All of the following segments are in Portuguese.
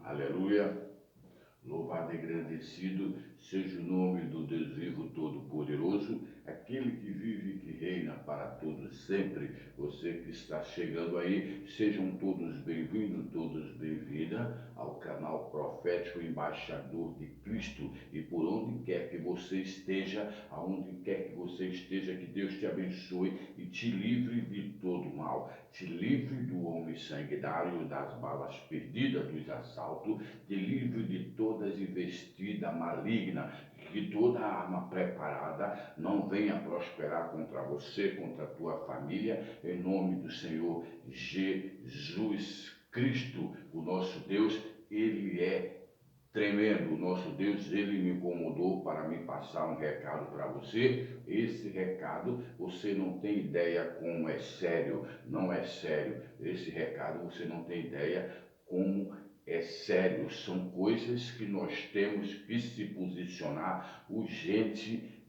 Aleluia. Louvado e agradecido seja o nome do Deus vivo todo-poderoso, aquele que vive e que reina para todos sempre. Você que está chegando aí, sejam todos bem-vindos, todos bem-vindas ao canal Profético Embaixador de Cristo. E por onde quer que você esteja, aonde quer que você esteja, que Deus te abençoe e te livre de todo mal. Te livre do homem sanguinário, das balas perdidas, dos assaltos, te livre de todas as investidas malignas, que toda arma preparada não venha prosperar contra você, contra a tua família, em nome do Senhor Jesus Cristo, o nosso Deus. Ele é tremendo. O nosso Deus, ele me incomodou para me passar um recado para você. Esse recado, você não tem ideia como é sério, não é sério. Esse recado, você não tem ideia como é sério. São coisas que nós temos que se posicionar urgentemente,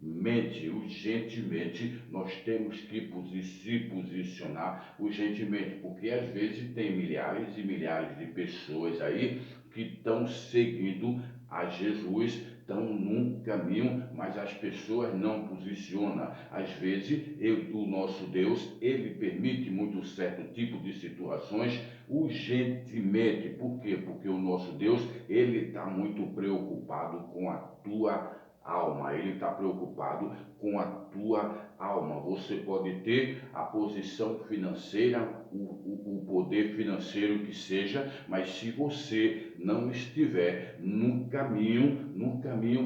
nós temos que se posicionar urgentemente, porque às vezes tem milhares e milhares de pessoas aí que estão seguindo a Jesus, estão num caminho, mas as pessoas não posicionam. Às vezes, o nosso Deus, ele permite muito certo tipo de situações urgentemente. Por quê? Porque o nosso Deus, ele está muito preocupado com a tua alma, ele está preocupado com a tua alma. Você pode ter a posição financeira, o poder financeiro que seja, mas se você não estiver no caminho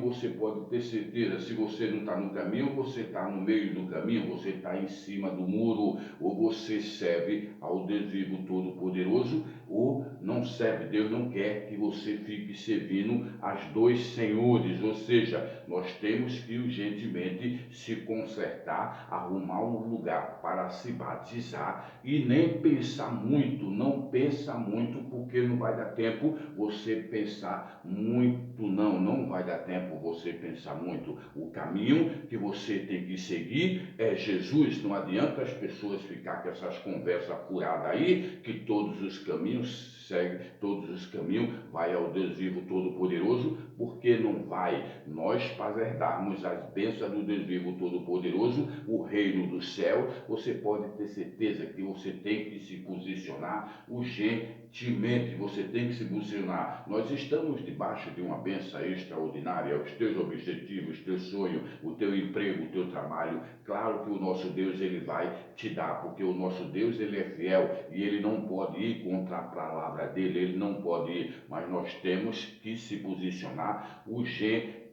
você pode ter certeza, se você não está no caminho, você está no meio do caminho, você está em cima do muro, ou você serve ao Deus vivo todo-poderoso, ou não serve. Deus não quer que você fique servindo aos dois senhores, ou seja, nós temos que urgentemente se consertar, arrumar um lugar para se batizar e nem pensar muito, não pensa muito, porque não vai dar tempo você pensar muito, não vai dar tempo você pensar muito. O caminho que você tem que seguir é Jesus. Não adianta as pessoas ficar com essas conversas furadas aí, que todos os caminhos segue, todos os caminhos vai ao Deus vivo todo-poderoso, porque não vai. Nós, para herdarmos as bênçãos do Deus vivo todo-poderoso, o reino do céu, você pode ter certeza que você tem que se posicionar urgentemente, você tem que se posicionar. Nós estamos debaixo de uma bênção extraordinária, os teus objetivos, teu sonho, o teu emprego, o teu trabalho. Claro que o nosso Deus, ele vai te dar, porque o nosso Deus, ele é fiel e ele não pode ir contra a palavra dele, ele não pode ir, mas nós temos que se posicionar urgentemente.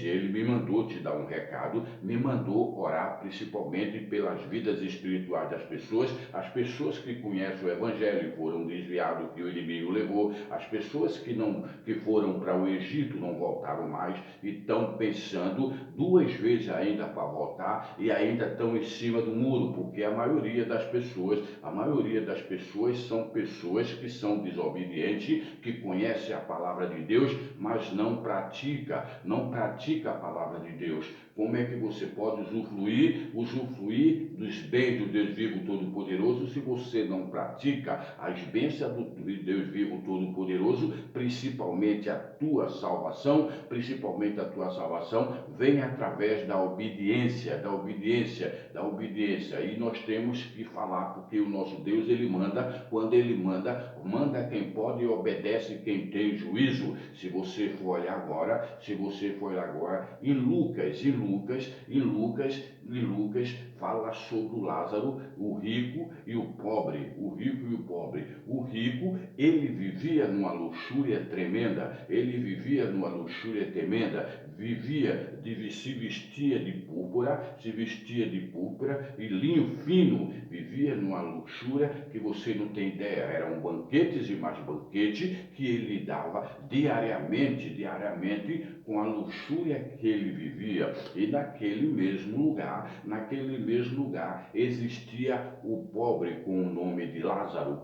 Ele me mandou te dar um recado, me mandou orar principalmente pelas vidas espirituais das pessoas, as pessoas que conhecem o Evangelho e foram desviados, que o inimigo levou, as pessoas que foram para o Egito não voltaram mais e estão pensando duas vezes ainda para voltar e ainda estão em cima do muro, porque a maioria das pessoas são pessoas que são desobedientes, que conhecem a palavra de Deus, mas não pratica a palavra de Deus. Como é que você pode usufruir dos bens do Deus vivo todo-poderoso se você não pratica as bênçãos do Deus vivo todo-poderoso, principalmente a tua salvação vem através da obediência. E nós temos que falar, porque o nosso Deus, ele manda, quando ele manda quem pode e obedece quem tem juízo. Se você for olhar agora em Lucas fala sobre o Lázaro, o rico e o pobre. O rico, ele vivia numa luxúria tremenda, se vestia de púrpura e linho fino, vivia numa luxúria que você não tem ideia. Eram banquetes e mais banquete que ele dava diariamente com a luxúria que ele vivia. E naquele mesmo lugar existia o pobre com o nome de Lázaro,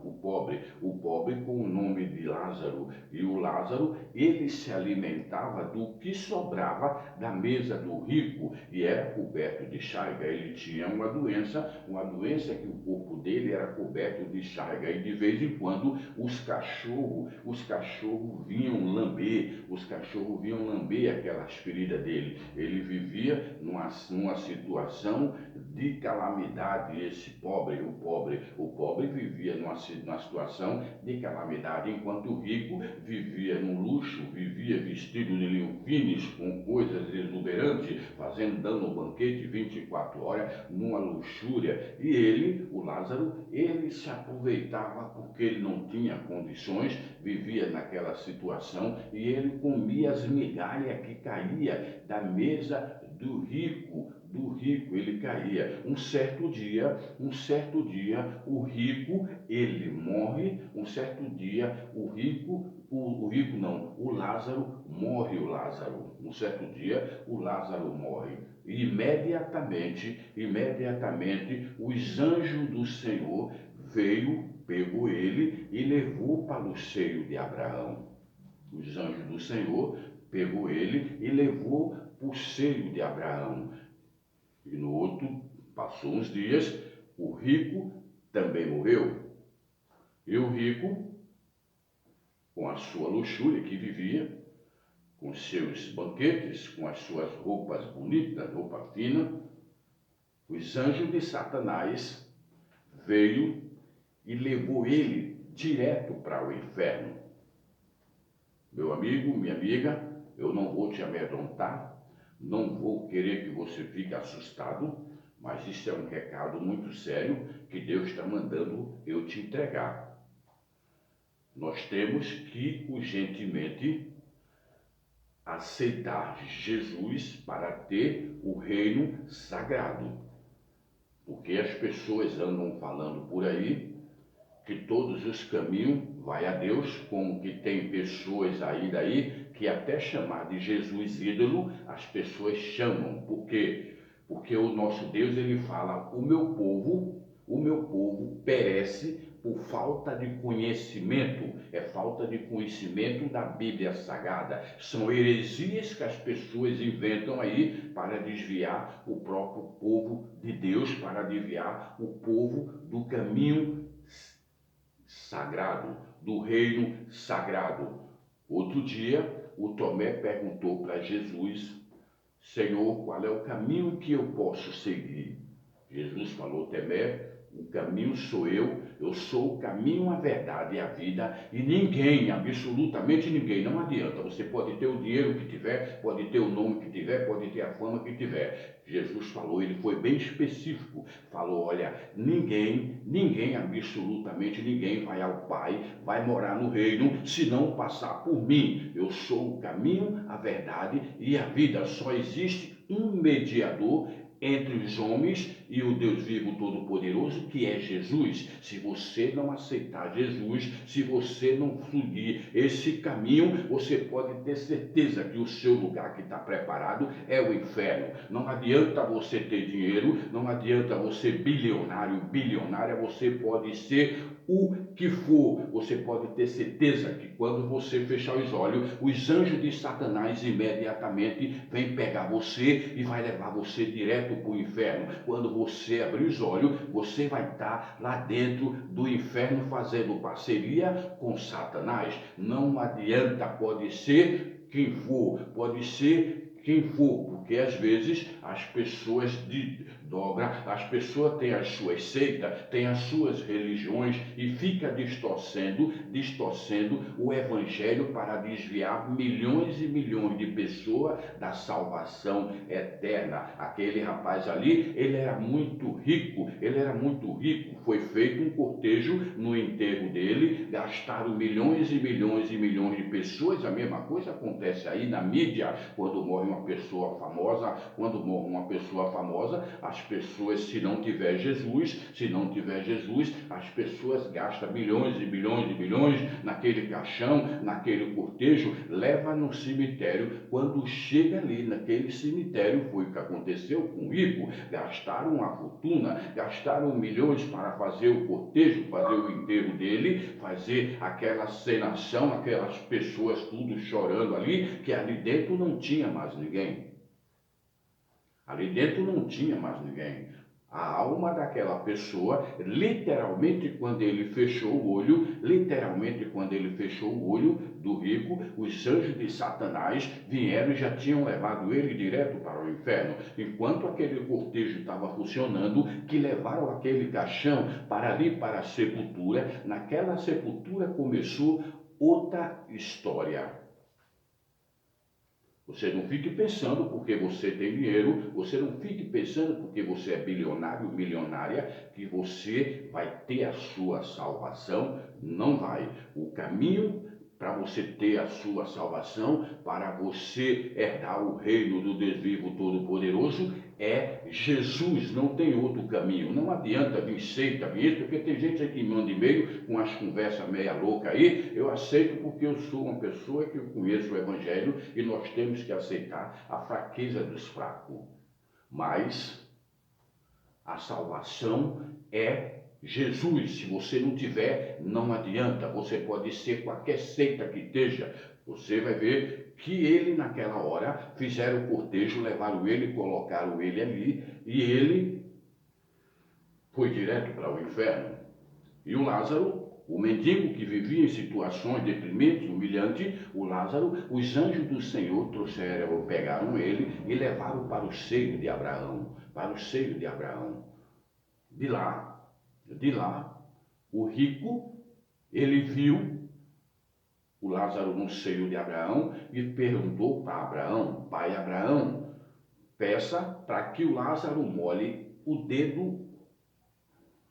o o pobre com o nome de Lázaro. E o Lázaro, ele se alimentava do que sobrava da mesa do rico e era coberto de chaga. Ele tinha uma doença que o corpo dele era coberto de chaga. E de vez em quando os cachorros vinham lamber aquelas feridas dele. Ele vivia numa situação de calamidade, esse pobre, o pobre vivia numa situação de calamidade, enquanto o rico vivia no luxo, vivia vestido de linho finis, com coisas exuberantes, dando banquete 24 horas, numa luxúria. E ele, o Lázaro, ele se aproveitava porque ele não tinha condições, vivia naquela situação e ele comia as migalhas que caía da mesa do rico, ele caía. Um certo dia, o rico, ele morre. Um certo dia, o Lázaro morre, Um certo dia, o Lázaro morre. Imediatamente, os anjos do Senhor veio, pegou ele e levou para o seio de Abraão. Os anjos do Senhor pegou ele e levou para o seio de Abraão. E no outro, passou uns dias, o rico também morreu. E o rico, com a sua luxúria que vivia, com seus banquetes, com as suas roupas bonitas, roupa fina, os anjos de Satanás veio e levou ele direto para o inferno. Meu amigo, minha amiga, eu não vou te amedrontar, não vou querer que você fique assustado, mas isso é um recado muito sério que Deus está mandando eu te entregar. Nós temos que urgentemente aceitar Jesus para ter o reino sagrado. Porque as pessoas andam falando por aí que todos os caminhos vai a Deus, como que tem pessoas aí daí que até chamar de Jesus ídolo, as pessoas chamam. Por quê? Porque o nosso Deus, ele fala, o meu povo perece por falta de conhecimento, é falta de conhecimento da Bíblia Sagrada. São heresias que as pessoas inventam aí para desviar o próprio povo de Deus, para desviar o povo do caminho sagrado, do reino sagrado. Outro dia, o Tomé perguntou para Jesus, Senhor, qual é o caminho que eu posso seguir? Jesus falou, Tomé, o caminho sou eu sou o caminho, a verdade e a vida, e ninguém, absolutamente ninguém, não adianta, você pode ter o dinheiro que tiver, pode ter o nome que tiver, pode ter a fama que tiver. Jesus falou, ele foi bem específico, falou, olha, ninguém, absolutamente ninguém vai ao Pai, vai morar no reino, se não passar por mim. Eu sou o caminho, a verdade e a vida, só existe um mediador entre os homens e o Deus vivo todo-poderoso, que é Jesus. Se você não aceitar Jesus, se você não seguir esse caminho, você pode ter certeza que o seu lugar que está preparado é o inferno. Não adianta você ter dinheiro, não adianta você bilionário, bilionária, você pode ser o que for, você pode ter certeza que quando você fechar os olhos, os anjos de Satanás imediatamente vêm pegar você e vai levar você direto para o inferno. Quando você abrir os olhos, você vai estar lá dentro do inferno fazendo parceria com Satanás. Não adianta, pode ser quem for, porque às vezes as pessoas as pessoas têm as suas seitas, têm as suas religiões e fica distorcendo o evangelho para desviar milhões e milhões de pessoas da salvação eterna. Aquele rapaz ali, ele era muito rico, foi feito um cortejo no enterro dele, gastaram milhões e milhões e milhões de pessoas. A mesma coisa acontece aí na mídia, quando morre uma pessoa famosa, as pessoas, se não tiver Jesus, as pessoas gastam milhões e milhões e milhões naquele caixão, naquele cortejo, leva no cemitério. Quando chega ali naquele cemitério, foi o que aconteceu com o rico, gastaram uma fortuna, gastaram milhões para fazer o cortejo, fazer o enterro dele, fazer ver aquela cenação, aquelas pessoas tudo chorando ali, que ali dentro não tinha mais ninguém. Ali dentro não tinha mais ninguém. A alma daquela pessoa, literalmente quando ele fechou o olho, literalmente quando ele fechou o olho do rico, os anjos de Satanás vieram e já tinham levado ele direto para o inferno. Enquanto aquele cortejo estava funcionando, que levaram aquele caixão para ali para a sepultura, naquela sepultura começou outra história. Você não fique pensando porque você tem dinheiro, você não fique pensando porque você é bilionário, milionária, que você vai ter a sua salvação. Não vai. O caminho para você ter a sua salvação, para você herdar o reino do Deus vivo todo-poderoso, é Jesus, não tem outro caminho. Não adianta vir seita, vir isso, porque tem gente aí que manda e-mail com as conversas meia louca aí. Eu aceito porque eu sou uma pessoa que eu conheço o Evangelho e nós temos que aceitar a fraqueza dos fracos. Mas a salvação é Jesus. Se você não tiver, não adianta. Você pode ser qualquer seita que esteja. Você vai ver que ele naquela hora fizeram o cortejo, levaram ele, colocaram ele ali e ele foi direto para o inferno. E o Lázaro, o mendigo que vivia em situações deprimentes, humilhantes, o Lázaro, os anjos do Senhor trouxeram, pegaram ele e levaram para o seio de Abraão, para o seio de Abraão. De lá, o rico, ele viu o Lázaro no seio de Abraão e perguntou para Abraão: pai Abraão, peça para que o Lázaro molhe o dedo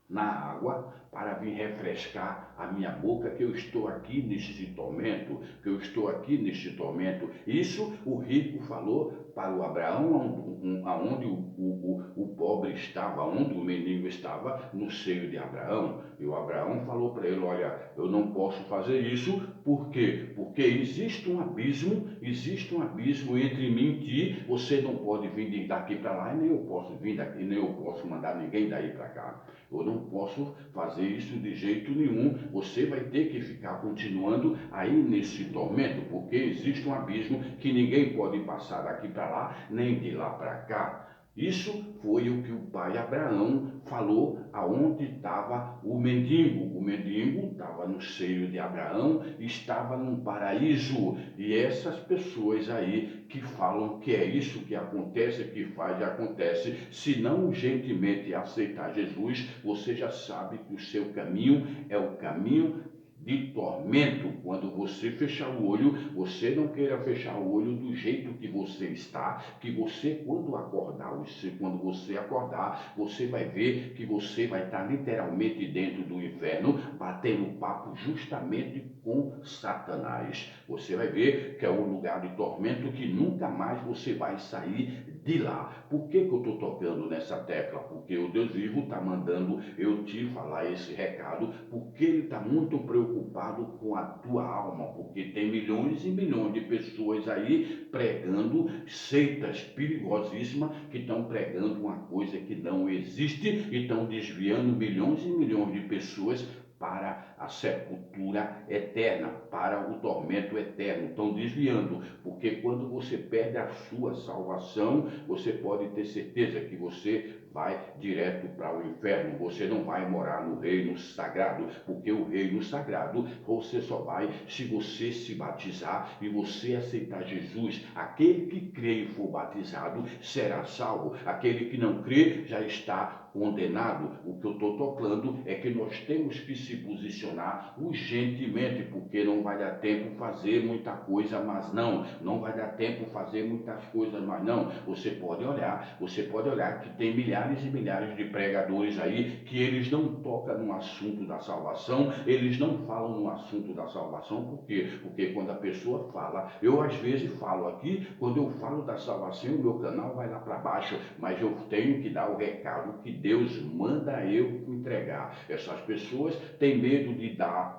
na água para vir refrescar a minha boca, que eu estou aqui neste tormento, que eu estou aqui neste tormento. Isso o rico falou para o Abraão, aonde o pobre estava, onde o menino estava, no seio de Abraão. E o Abraão falou para ele: olha, eu não posso fazer isso, por quê? Porque existe um abismo entre mim e ti, você não pode vir daqui para lá, e nem eu posso vir daqui, nem eu posso mandar ninguém daí para cá. Eu não posso fazer isso de jeito nenhum. Você vai ter que ficar continuando aí nesse tormento, porque existe um abismo que ninguém pode passar daqui para lá, nem de lá para cá. Isso foi o que o pai Abraão falou aonde estava o mendigo. O mendigo estava no seio de Abraão, estava num paraíso. E essas pessoas aí que falam que é isso que acontece, que faz e acontece, se não urgentemente aceitar Jesus, você já sabe que o seu caminho é o caminho de tormento. Quando você fechar o olho, você não queira fechar o olho do jeito que você está, que você quando você acordar, você vai ver que você vai estar literalmente dentro do inferno, batendo papo justamente com Satanás. Você vai ver que é um lugar de tormento que nunca mais você vai sair de lá. Por que eu estou tocando nessa tecla? Porque o Deus vivo está mandando eu te falar esse recado, porque ele está muito preocupado com a tua alma, porque tem milhões e milhões de pessoas aí pregando seitas perigosíssimas que estão pregando uma coisa que não existe e estão desviando milhões e milhões de pessoas para a sepultura eterna, para o tormento eterno. Estão desviando, porque quando você perde a sua salvação, você pode ter certeza que você vai direto para o inferno. Você não vai morar no reino sagrado, porque o reino sagrado você só vai se você se batizar e você aceitar Jesus. Aquele que crê e for batizado será salvo. Aquele que não crê já está condenado. O que eu estou tocando é que nós temos que se posicionar urgentemente, porque não vai dar tempo fazer muita coisa, mas não vai dar tempo fazer muitas coisas, mas não. Você pode olhar que tem milhares e milhares de pregadores aí que eles não tocam no assunto da salvação, eles não falam no assunto da salvação. Por quê? Porque quando a pessoa fala, eu às vezes falo aqui, quando eu falo da salvação, o meu canal vai lá para baixo, mas eu tenho que dar o recado que Deus manda eu entregar. Essas pessoas têm medo de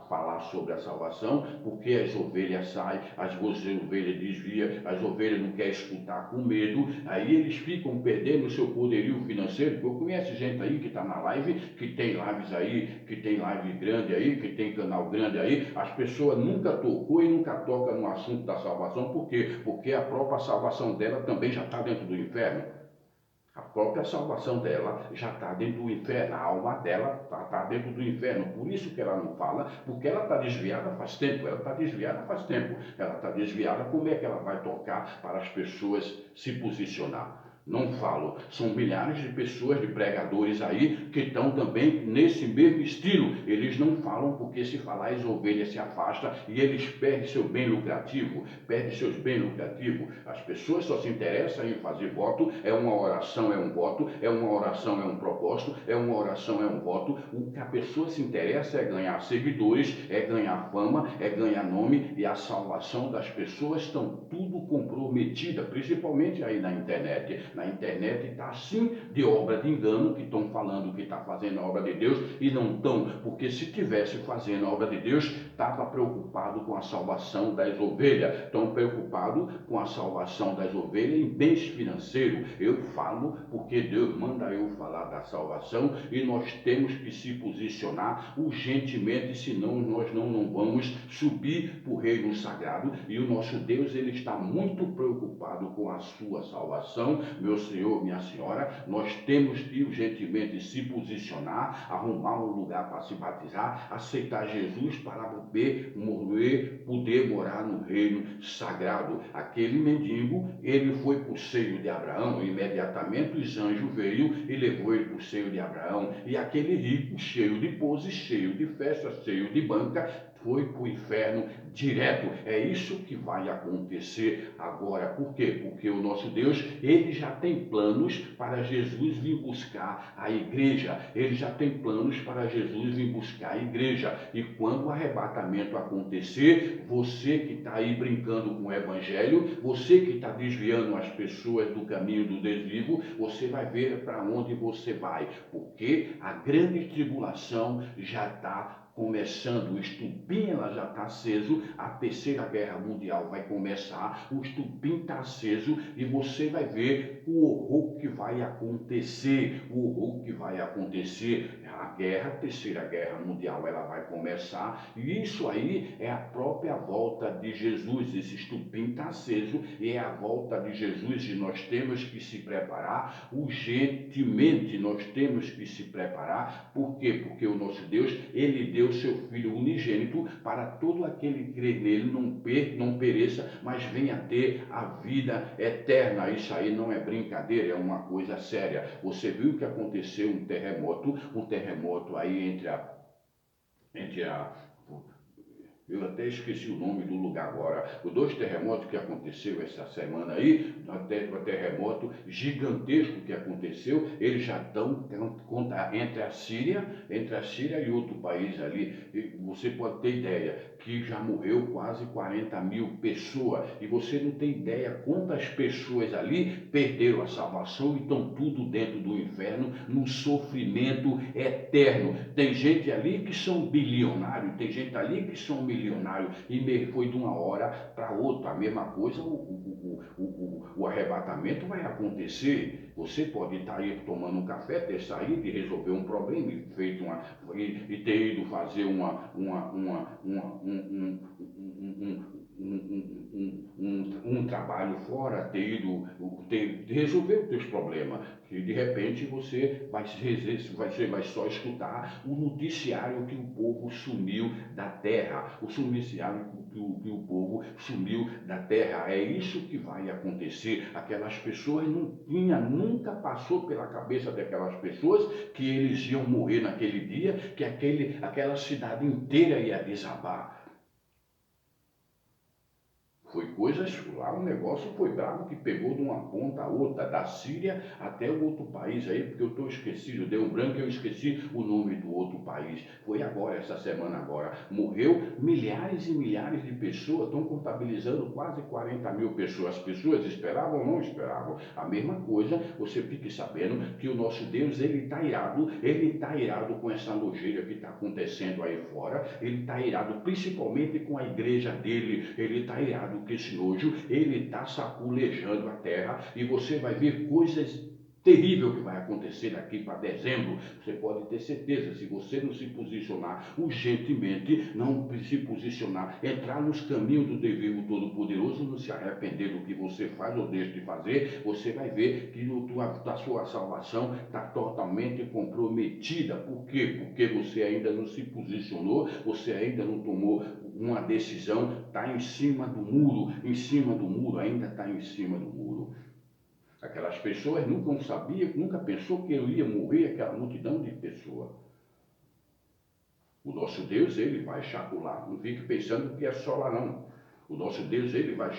falar sobre a salvação, porque as ovelhas saem, as ovelhas desviam, as ovelhas não querem escutar com medo, aí eles ficam perdendo o seu poderio financeiro. Eu conheço gente aí que está na live, que tem lives aí, que tem live grande aí, que tem canal grande aí, as pessoas nunca tocou e nunca toca no assunto da salvação. Por quê? Porque a própria salvação dela também já está dentro do inferno. A própria salvação dela já está dentro do inferno, a alma dela está dentro do inferno. Por isso que ela não fala, porque ela está desviada faz tempo, ela está desviada faz tempo. Ela está desviada, como é que ela vai tocar para as pessoas se posicionar? Não falo, são milhares de pessoas, de pregadores aí, que estão também nesse mesmo estilo. Eles não falam porque se falar as ovelhas se afastam e eles perdem seu bem lucrativo, perdem seus bens lucrativos. As pessoas só se interessam em fazer voto, é uma oração, é um voto, é uma oração, é um propósito, é uma oração, é um voto. O que a pessoa se interessa é ganhar seguidores, é ganhar fama, é ganhar nome, e a salvação das pessoas estão tudo comprometida, principalmente aí na internet. Na internet está assim de obra de engano, que estão falando que está fazendo a obra de Deus e não estão, porque se tivesse fazendo a obra de Deus, estava preocupado com a salvação das ovelhas, estão preocupados com a salvação das ovelhas em bens financeiros. Eu falo porque Deus manda eu falar da salvação e nós temos que se posicionar urgentemente, senão nós não vamos subir para o reino sagrado, e o nosso Deus, ele está muito preocupado com a sua salvação. Meu Senhor, minha Senhora, nós temos que urgentemente se posicionar, arrumar um lugar para se batizar, aceitar Jesus para poder morar no reino sagrado. Aquele mendigo, ele foi para o seio de Abraão, imediatamente os anjos veio e levou ele para o seio de Abraão, e aquele rico, cheio de pose, cheio de festa, cheio de banca, foi para o inferno direto. É isso que vai acontecer agora. Por quê? Porque o nosso Deus, ele já tem planos para Jesus vir buscar a igreja. Ele já tem planos para Jesus vir buscar a igreja. E quando o arrebatamento acontecer, você que está aí brincando com o evangelho, você que está desviando as pessoas do caminho do desvio, você vai ver para onde você vai. Porque a grande tribulação já está começando, o estupim ela já está aceso, a terceira guerra mundial vai começar, o estupim está aceso e você vai ver o horror que vai acontecer, a terceira guerra mundial ela vai começar, e isso aí é a própria volta de Jesus. Esse estupim está aceso e é a volta de Jesus, e nós temos que se preparar urgentemente, nós temos que se preparar. Por quê? Porque o nosso Deus, ele deu seu Filho unigênito para todo aquele que crê nele não pereça, mas venha ter a vida eterna. Isso aí não é brincadeira, é uma coisa séria. Você viu que aconteceu um terremoto aí entre a eu até esqueci o nome do lugar agora. Os dois terremotos que aconteceu essa semana aí, um terremoto gigantesco que aconteceu, eles já estão entre a Síria e outro país ali. E você pode ter ideia que já morreu quase 40 mil pessoas. E você não tem ideia quantas pessoas ali perderam a salvação e estão tudo dentro do inferno, num sofrimento eterno. Tem gente ali que são bilionários, tem gente ali que são milionários, e foi de uma hora para outra. A mesma coisa, o arrebatamento vai acontecer. Você pode estar aí tomando um café, ter saído e resolver um problema, e ter ido fazer um trabalho fora, resolver os teus problemas. E de repente você vai só escutar o noticiário que o povo sumiu da terra, que o povo sumiu da terra. É isso que vai acontecer. Aquelas pessoas nunca passou pela cabeça daquelas pessoas que eles iam morrer naquele dia, que aquela cidade inteira ia desabar. Foi coisas, lá o negócio foi brabo que pegou de uma ponta a outra, da Síria até o outro país aí, porque eu estou esquecido, deu um branco, eu esqueci o nome do outro país. Foi agora, essa semana agora. Morreu milhares e milhares de pessoas, estão contabilizando quase 40 mil pessoas. As pessoas esperavam ou não esperavam? A mesma coisa, você fique sabendo que o nosso Deus, ele está irado com essa nojeira que está acontecendo aí fora, ele está irado principalmente com a igreja dele, ele está irado com esse nojo, ele está saculejando a terra e você vai ver coisas terrível que vai acontecer daqui para dezembro. Você pode ter certeza, se você não se posicionar urgentemente, não se posicionar, entrar nos caminhos do Deus Todo-Poderoso, não se arrepender do que você faz ou deixa de fazer, você vai ver que a sua salvação está totalmente comprometida. Por quê? Porque você ainda não se posicionou, você ainda não tomou uma decisão, está em cima do muro, ainda está em cima do muro. Aquelas pessoas nunca sabiam, nunca pensou que eu ia morrer, aquela multidão de pessoas. O nosso Deus, ele vai chapular, não fique pensando que é só lá não. O nosso Deus, ele vai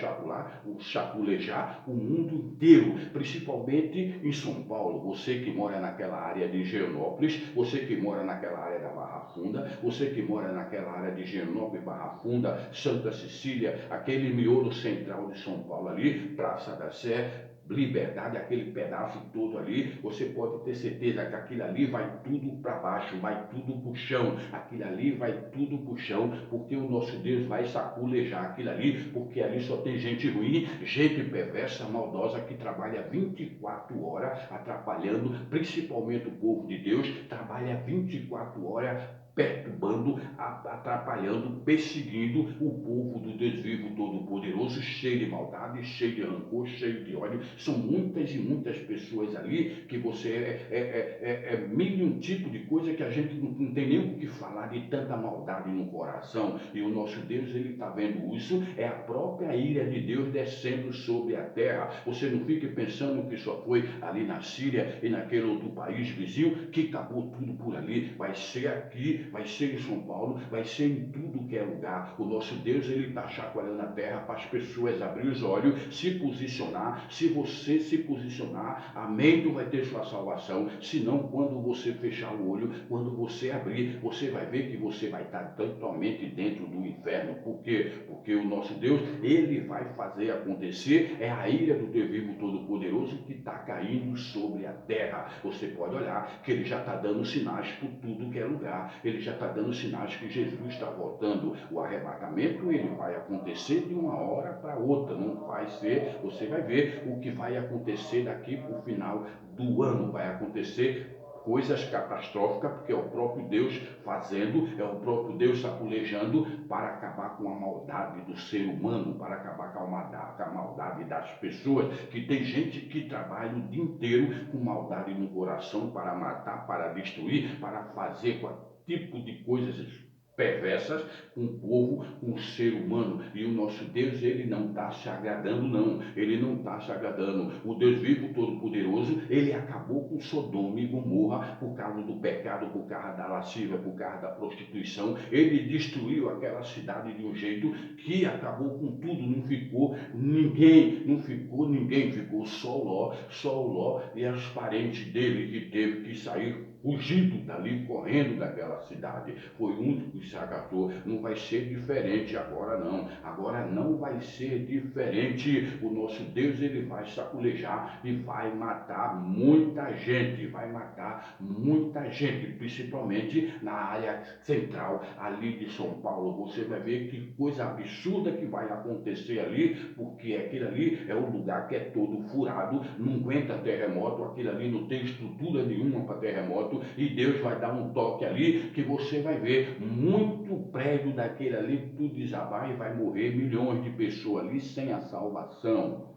chapulejar o mundo inteiro, principalmente em São Paulo. Você que mora naquela área de Higienópolis, você que mora naquela área da Barra Funda, você que mora naquela área de Higienópolis, Barra Funda, Santa Cecília, aquele miolo central de São Paulo ali, Praça da Sé, Liberdade, aquele pedaço todo ali, você pode ter certeza que aquilo ali vai tudo para baixo, vai tudo para o chão, aquilo ali vai tudo para o chão, porque o nosso Deus vai saculejar aquilo ali, porque ali só tem gente ruim, gente perversa, maldosa, que trabalha 24 horas atrapalhando, principalmente o povo de Deus, trabalha 24 horas perturbando, atrapalhando, perseguindo o povo do Deus vivo todo-poderoso, cheio de maldade, cheio de rancor, cheio de ódio. São muitas e muitas pessoas ali que você é mil e um tipo de coisa que a gente não tem nem o que falar de tanta maldade no coração. E o nosso Deus, ele está vendo isso, é a própria ira de Deus descendo sobre a terra. Você não fique pensando que só foi ali na Síria e naquele outro país vizinho que acabou tudo por ali. Vai ser aqui, vai ser em São Paulo, vai ser em tudo que é lugar. O nosso Deus, ele está chacoalhando a terra para as pessoas abrir os olhos, se posicionar. Se você se posicionar, amém, tu vai ter sua salvação. Se não, quando você fechar o olho, quando você abrir, você vai ver que você vai estar totalmente dentro do inferno. Por quê? Porque o nosso Deus, ele vai fazer acontecer, é a ira do Deus vivo todo-poderoso que está caindo sobre a terra. Você pode olhar que ele já está dando sinais por tudo que é lugar, ele já está dando sinais que Jesus está voltando. O arrebatamento, ele vai acontecer de uma hora para outra, não vai ser, você vai ver o que vai acontecer daqui para o final do ano, vai acontecer coisas catastróficas, porque é o próprio Deus fazendo, é o próprio Deus sapulejando para acabar com a maldade do ser humano, para acabar com a maldade das pessoas, que tem gente que trabalha o dia inteiro com maldade no coração para matar, para destruir, para fazer tipo de coisas perversas com o povo, com o ser humano. E o nosso Deus, ele não está se agradando não, ele não está se agradando. O Deus vivo todo-poderoso, ele acabou com Sodoma e Gomorra por causa do pecado, por causa da lascívia, por causa da prostituição. Ele destruiu aquela cidade de um jeito que acabou com tudo, não ficou ninguém, ficou só o Ló e os parentes dele, que teve que sair fugindo dali, correndo daquela cidade. Foi o único que se agatou. Não vai ser diferente agora não. Agora não vai ser diferente. O nosso Deus, ele vai saculejar e vai matar muita gente. Vai matar muita gente, principalmente na área central ali de São Paulo. Você vai ver que coisa absurda que vai acontecer ali, porque aquilo ali é um lugar que é todo furado, não aguenta terremoto, aquilo ali não tem estrutura nenhuma para terremoto, e Deus vai dar um toque ali que você vai ver muito prédio daquele ali tudo desabar e vai morrer milhões de pessoas ali sem a salvação.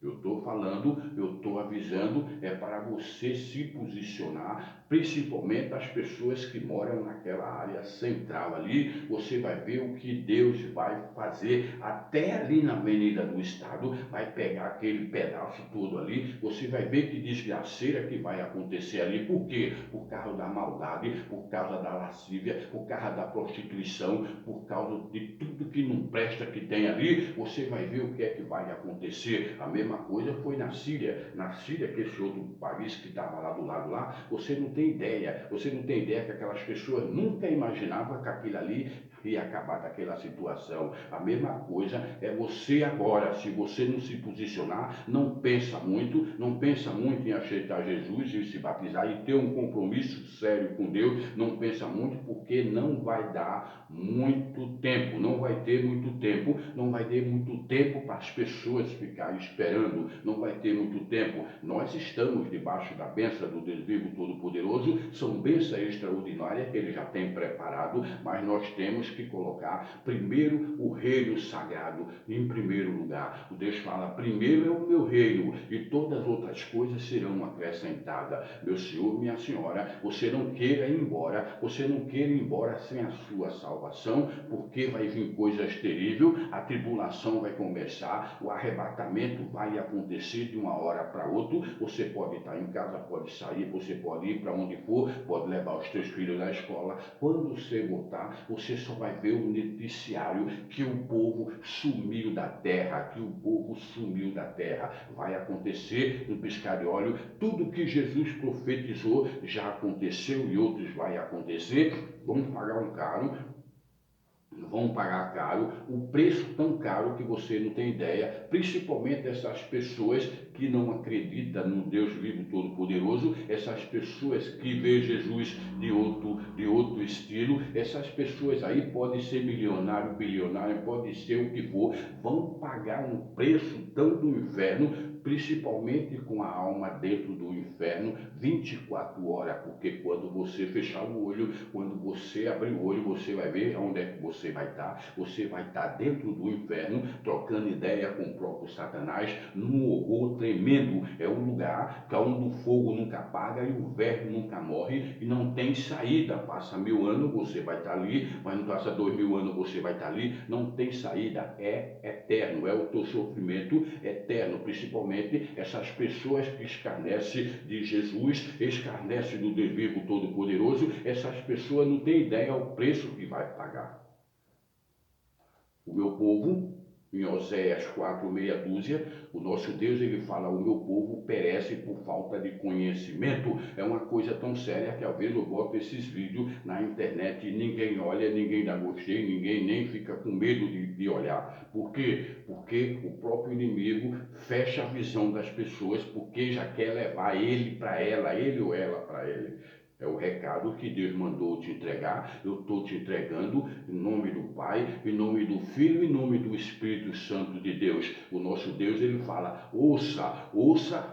Eu estou falando, eu estou avisando, é para você se posicionar, principalmente as pessoas que moram naquela área central ali. Você vai ver o que Deus vai fazer até ali na Avenida do Estado, vai pegar aquele pedaço todo ali, você vai ver que desgraceira que vai acontecer ali. Por quê? Por causa da maldade, por causa da lascívia, por causa da prostituição, por causa de tudo que não presta que tem ali. Você vai ver o que é que vai acontecer. A mesma coisa foi na Síria. Na Síria, que esse outro país que estava lá do lado lá, você não tem ideia. Você não tem ideia que aquelas pessoas nunca imaginavam que aquilo ali ia acabar daquela situação. A mesma coisa é você agora. Se você não se posicionar, não pensa muito, em aceitar Jesus e se batizar e ter um compromisso sério com Deus, não pensa muito, porque não vai dar muito tempo, não vai ter muito tempo, não vai ter muito tempo para as pessoas ficarem esperando, não vai ter muito tempo. Nós estamos debaixo da bênção do Deus vivo Todo-Poderoso, são bênçãos extraordinárias que Ele já tem preparado, mas nós temos que colocar primeiro o reino sagrado em primeiro lugar. O Deus fala, primeiro é o meu reino e todas as outras coisas serão acrescentadas. Meu Senhor, minha Senhora, você não queira ir embora, você não queira ir embora sem a sua salvação, porque vai vir coisas terríveis, a tribulação vai começar, o arrebatamento vai acontecer de uma hora para outra. Você pode estar em casa, pode sair, você pode ir para onde for, pode levar os teus filhos na escola. Quando você voltar, você só vai ver o noticiário que o povo sumiu da terra, que o povo sumiu da terra. Vai acontecer no piscar de olho, tudo que Jesus profetizou já aconteceu e outros vai acontecer. Vamos pagar um caro, vão pagar caro, o preço tão caro que você não tem ideia, principalmente essas pessoas que não acreditam no Deus vivo todo-poderoso, essas pessoas que vê Jesus de outro estilo, essas pessoas aí podem ser milionário, bilionário, pode ser o que for, vão pagar um preço tão do inferno, principalmente com a alma dentro do inferno, 24 horas, porque quando você fechar o olho, quando você abrir o olho, você vai ver onde é que você vai estar. Você vai estar dentro do inferno, trocando ideia com o próprio Satanás, num horror tremendo. É um lugar onde o fogo nunca apaga e o verme nunca morre e não tem saída. Passa 1000 anos, você vai estar ali, mas não passa 2000 anos, você vai estar ali. Não tem saída, é eterno, é o teu sofrimento eterno, principalmente essas pessoas que escarnecem de Jesus, escarnecem do Deus vivo todo-poderoso, essas pessoas não têm ideia do preço que vai pagar. O meu povo, em Oséias 4, meia dúzia, o nosso Deus, ele fala, o meu povo perece por falta de conhecimento. É uma coisa tão séria que às vezes eu boto esses vídeos na internet e ninguém olha, ninguém dá gostei, ninguém nem fica com medo de olhar. Por quê? Porque o próprio inimigo fecha a visão das pessoas, porque já quer levar ele para ela, ele ou ela para ele. É o recado que Deus mandou te entregar. Eu estou te entregando em nome do Pai, em nome do Filho, em nome do Espírito Santo de Deus. O nosso Deus, ele fala, ouça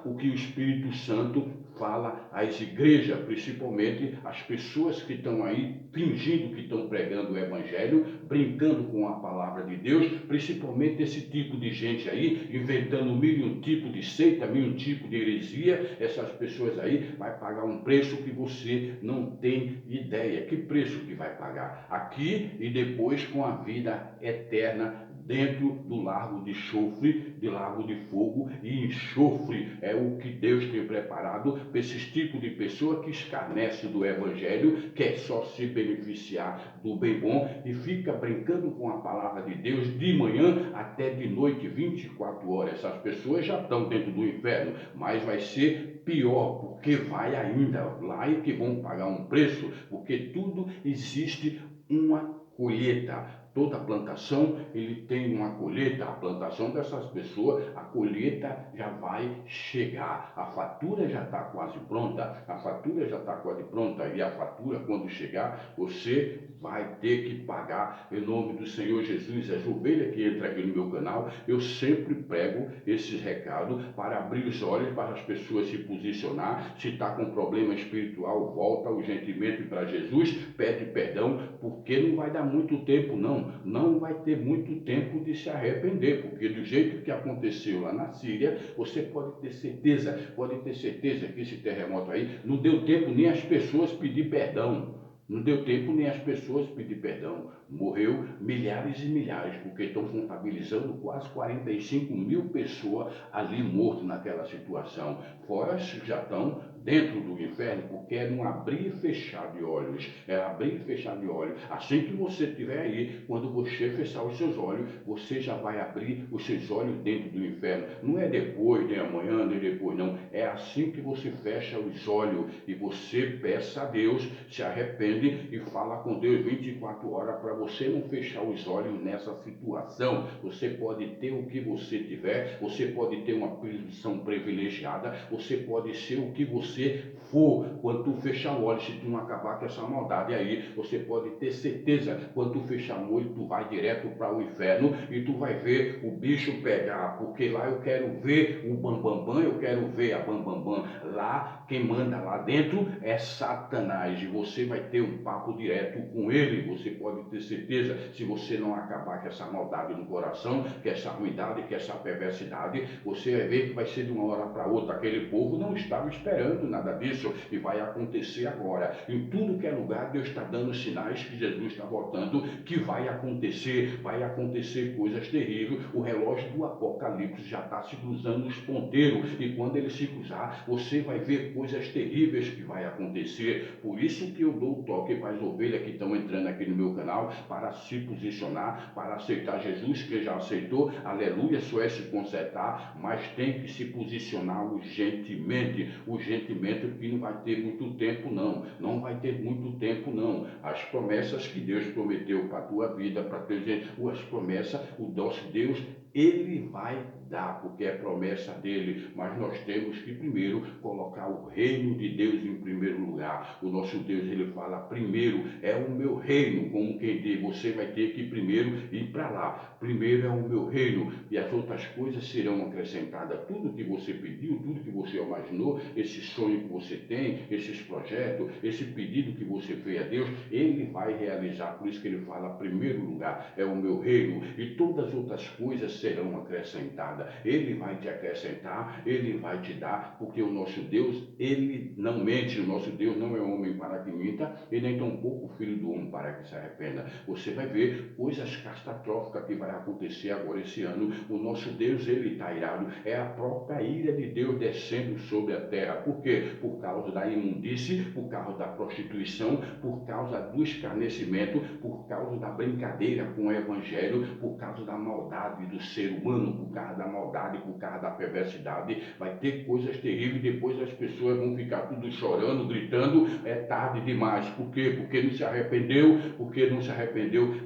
o que o Espírito Santo fala às igrejas, principalmente as pessoas que estão aí fingindo que estão pregando o Evangelho, brincando com a palavra de Deus, principalmente esse tipo de gente aí, inventando mil e um tipo de seita, mil e um tipo de heresia. Essas pessoas aí vai pagar um preço que você não tem ideia. Que preço que vai pagar? Aqui e depois com a vida eterna dentro do lago de chofre, de lago de fogo e enxofre. É o que Deus tem preparado para esses tipos de pessoa que escarnece do Evangelho, quer só se beneficiar do bem bom e fica brincando com a palavra de Deus de manhã até de noite, 24 horas. Essas pessoas já estão dentro do inferno, mas vai ser pior, porque vai ainda lá e que vão pagar um preço, porque tudo existe uma colheita. Toda plantação, ele tem uma colheita. A plantação dessas pessoas, a colheita já vai chegar. A fatura já está quase pronta. A fatura já está quase pronta. E a fatura, quando chegar, você vai ter que pagar em nome do Senhor Jesus. As ovelhas que entram aqui no meu canal, eu sempre prego esses recados para abrir os olhos para as pessoas se posicionar. Se está com problema espiritual, volta urgentemente para Jesus, pede perdão, porque não vai dar muito tempo não. não vai ter muito tempo de se arrepender, porque do jeito que aconteceu lá na Síria, você pode ter certeza que esse terremoto aí não deu tempo nem as pessoas pedir perdão. Não deu tempo nem as pessoas pedir perdão. Morreu milhares e milhares, porque estão contabilizando quase 45 mil pessoas ali mortas naquela situação. Fora as que já estão dentro do inferno, porque é num abrir e fechar de olhos. É abrir e fechar de olhos. Assim que você estiver aí, quando você fechar os seus olhos, você já vai abrir os seus olhos dentro do inferno. Não é depois, nem amanhã, nem depois, não. É assim que você fecha os olhos e você peça a Deus, se arrepende e fala com Deus 24 horas para você não fechar os olhos nessa situação. Você pode ter o que você tiver, você pode ter uma posição privilegiada, você pode ser o que você for, quando tu fechar o olho, se tu não acabar com essa maldade aí, você pode ter certeza, quando tu fechar o olho, tu vai direto para o inferno e tu vai ver o bicho pegar, porque lá eu quero ver o bambambam, eu quero ver a bambambam. Lá, quem manda lá dentro é Satanás e você vai ter um papo direto com ele, você pode ter certeza, se você não acabar com essa maldade no coração, com essa ruindade, com essa perversidade, você vai ver que vai ser de uma hora para outra. Aquele povo não estava esperando nada disso e vai acontecer agora. Em tudo que é lugar, Deus está dando sinais que Jesus está voltando, que vai acontecer coisas terríveis. O relógio do Apocalipse já está se cruzando os ponteiros e quando ele se cruzar, você vai ver coisas terríveis que vai acontecer. Por isso que eu dou o toque para as ovelhas que estão entrando aqui no meu canal para se posicionar, para aceitar Jesus, que já aceitou, aleluia, só é se consertar, mas tem que se posicionar urgentemente, porque não vai ter muito tempo não vai ter muito tempo não. As promessas que Deus prometeu para a tua vida, para a tua gente, as promessas, o nosso Deus, ele vai dar, porque é promessa dele, mas nós temos que primeiro colocar o reino de Deus em primeiro lugar. O nosso Deus, ele fala, primeiro é o meu reino, como quem diz, você vai ter que primeiro ir para lá. Primeiro é o meu reino e as outras coisas serão acrescentadas. Tudo que você pediu, tudo que você imaginou, esse sonho que você tem, esses projetos, esse pedido que você fez a Deus, ele vai realizar. Por isso que ele fala, primeiro lugar é o meu reino e todas as outras coisas serão acrescentadas. Ele vai te acrescentar, ele vai te dar, porque o nosso Deus, ele não mente, o nosso Deus não é homem para que minta, e nem tampouco filho do homem para que se arrependa. Você vai ver coisas catastróficas que vai acontecer agora esse ano. O nosso Deus, ele está irado, é a própria ira de Deus descendo sobre a terra. Por quê? Por causa da imundície, por causa da prostituição, por causa do escarnecimento, por causa da brincadeira com o evangelho, por causa da maldade do ser humano, por causa da maldade, por causa da perversidade. Vai ter coisas terríveis, depois as pessoas vão ficar tudo chorando, gritando, é tarde demais. Por quê? Porque não se arrependeu,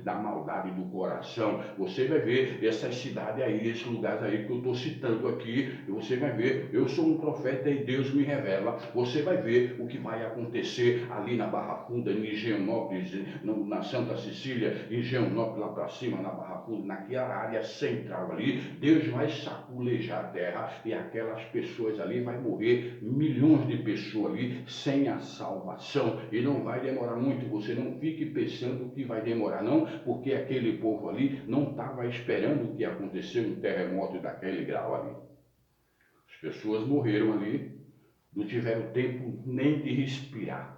da maldade do coração. Você vai ver essas cidades aí, esses lugares aí que eu estou citando aqui, e você vai ver, eu sou um profeta e Deus me revela, você vai ver o que vai acontecer ali na Barra Funda, em Higienópolis, na Santa Cecília, em Higienópolis lá para cima, na Barra Funda, naquela área central ali, Deus vai saculejar a terra e aquelas pessoas ali, vai morrer milhões de pessoas ali sem a salvação e não vai demorar muito. Você não fique pensando que vai demorar não, porque aquele povo ali não estava esperando que acontecesse um terremoto daquele grau ali. As pessoas morreram ali, não tiveram tempo nem de respirar.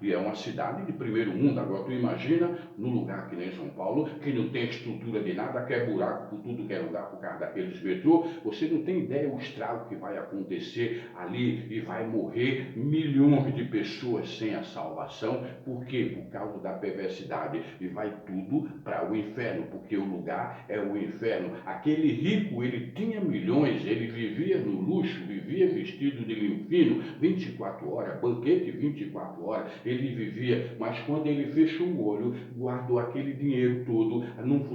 E é uma cidade de primeiro mundo. Agora tu imagina, num lugar que nem São Paulo, que não tem estrutura de nada, que é buraco por tudo que é lugar por causa daqueles metrô, você não tem ideia o estrago que vai acontecer ali e vai morrer milhões de pessoas sem a salvação. Por quê? Por causa da perversidade. E vai tudo para o inferno, porque o lugar é o inferno. Aquele rico, ele tinha milhões, ele vivia no luxo, vivia vestido de linho fino, 24 horas, banquete 24 horas, ele vivia, mas quando ele fechou o olho, guardou aquele dinheiro todo,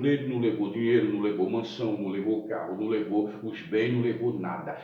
ele não levou dinheiro, não levou mansão, não levou carro, não levou os bens, não levou nada.